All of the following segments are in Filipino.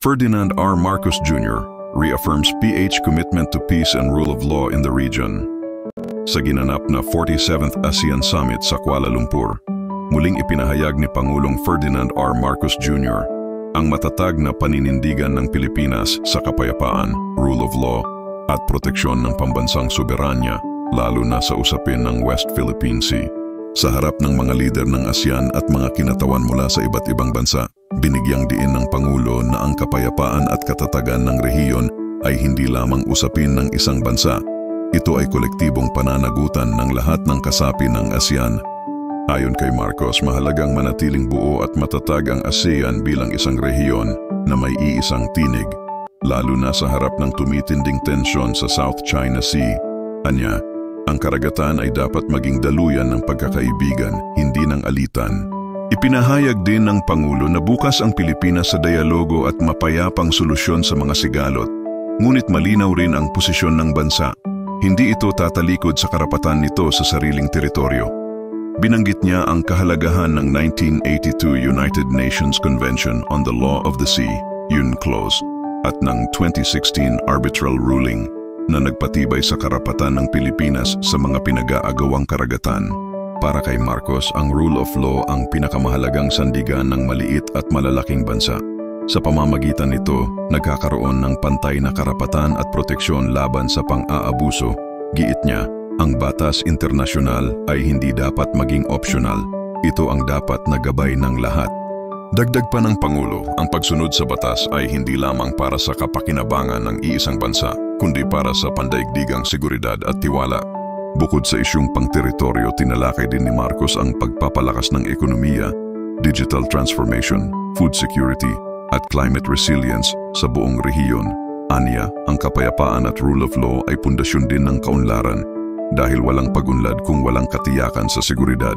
Ferdinand R. Marcos Jr. reaffirms PH commitment to peace and rule of law in the region. Sa ginanap na 47th ASEAN Summit sa Kuala Lumpur, muling ipinahayag ni Pangulong Ferdinand R. Marcos Jr. ang matatag na paninindigan ng Pilipinas sa kapayapaan, rule of law, at proteksyon ng pambansang soberanya, lalo na sa usapin ng West Philippine Sea. Sa harap ng mga lider ng ASEAN at mga kinatawan mula sa iba't ibang bansa, binigyang diin ng Pangulo na ang kapayapaan at katatagan ng rehiyon ay hindi lamang usapin ng isang bansa. Ito ay kolektibong pananagutan ng lahat ng kasapi ng ASEAN. Ayon kay Marcos, mahalagang manatiling buo at matatag ang ASEAN bilang isang rehiyon na may iisang tinig, lalo na sa harap ng tumitinding tensyon sa South China Sea. Anya, ang karagatan ay dapat maging daluyan ng pagkakaibigan, hindi ng alitan. Ipinahayag din ng Pangulo na bukas ang Pilipinas sa dialogo at mapayapang solusyon sa mga sigalot. Ngunit malinaw rin ang posisyon ng bansa. Hindi ito tatalikod sa karapatan nito sa sariling teritoryo. Binanggit niya ang kahalagahan ng 1982 United Nations Convention on the Law of the Sea, UNCLOS, at ng 2016 arbitral ruling na nagpatibay sa karapatan ng Pilipinas sa mga pinag-aagawang karagatan. Para kay Marcos, ang rule of law ang pinakamahalagang sandigan ng maliit at malalaking bansa. Sa pamamagitan nito, nagkakaroon ng pantay na karapatan at proteksyon laban sa pang-aabuso. Giit niya, ang batas internasyonal ay hindi dapat maging optional. Ito ang dapat na gabay ng lahat. Dagdag pa ng Pangulo, ang pagsunod sa batas ay hindi lamang para sa kapakinabangan ng iisang bansa, kundi para sa pandaigdigang seguridad at tiwala. Bukod sa isyung pang-teritoryo, tinalakay din ni Marcos ang pagpapalakas ng ekonomiya, digital transformation, food security, at climate resilience sa buong rehiyon. Aniya, ang kapayapaan at rule of law ay pundasyon din ng kaunlaran, dahil walang pag-unlad kung walang katiyakan sa seguridad.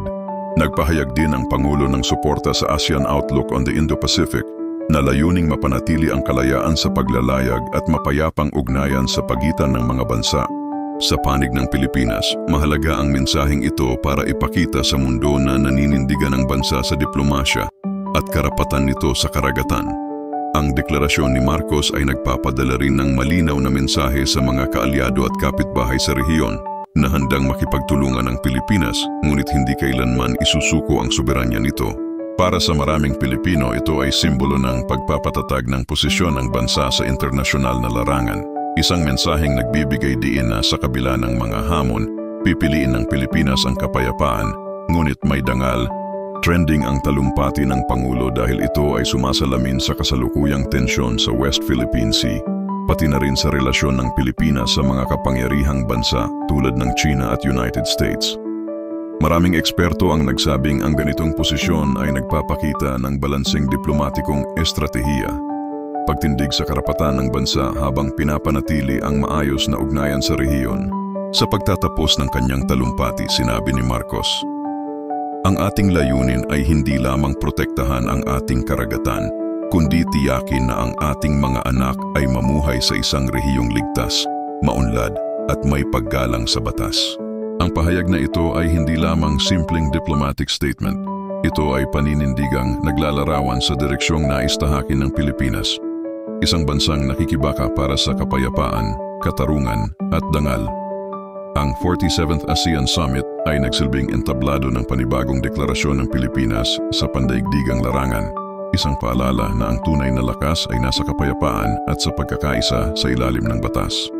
Nagpahayag din ang Pangulo ng suporta sa ASEAN Outlook on the Indo-Pacific na layuning mapanatili ang kalayaan sa paglalayag at mapayapang ugnayan sa pagitan ng mga bansa. Sa panig ng Pilipinas, mahalaga ang mensaheng ito para ipakita sa mundo na naninindigan ang bansa sa diplomasya at karapatan nito sa karagatan. Ang deklarasyon ni Marcos ay nagpapadala rin ng malinaw na mensahe sa mga kaalyado at kapitbahay sa rehiyon na handang makipagtulungan ng Pilipinas, ngunit hindi kailanman isusuko ang soberanya nito. Para sa maraming Pilipino, ito ay simbolo ng pagpapatatag ng posisyon ng bansa sa internasyonal na larangan. Isang mensaheng nagbibigay diin na sa kabila ng mga hamon, pipiliin ng Pilipinas ang kapayapaan, ngunit may dangal. Trending ang talumpati ng Pangulo dahil ito ay sumasalamin sa kasalukuyang tensyon sa West Philippine Sea, pati na rin sa relasyon ng Pilipinas sa mga kapangyarihang bansa tulad ng China at United States. Maraming eksperto ang nagsabing ang ganitong posisyon ay nagpapakita ng balanseng diplomatikong estratehiya, pagtindig sa karapatan ng bansa habang pinapanatili ang maayos na ugnayan sa rehiyon. Sa pagtatapos ng kanyang talumpati, sinabi ni Marcos, "Ang ating layunin ay hindi lamang protektahan ang ating karagatan, kundi tiyakin na ang ating mga anak ay mamuhay sa isang rehiyong ligtas, maunlad at may paggalang sa batas." Ang pahayag na ito ay hindi lamang simpleng diplomatic statement. Ito ay paninindigang naglalarawan sa direksyong nais tahakin ng Pilipinas. Isang bansang nakikibaka para sa kapayapaan, katarungan at dangal. Ang 47th ASEAN Summit ay nagsilbing entablado ng panibagong deklarasyon ng Pilipinas sa pandaigdigang larangan. Isang paalala na ang tunay na lakas ay nasa kapayapaan at sa pagkakaisa sa ilalim ng batas.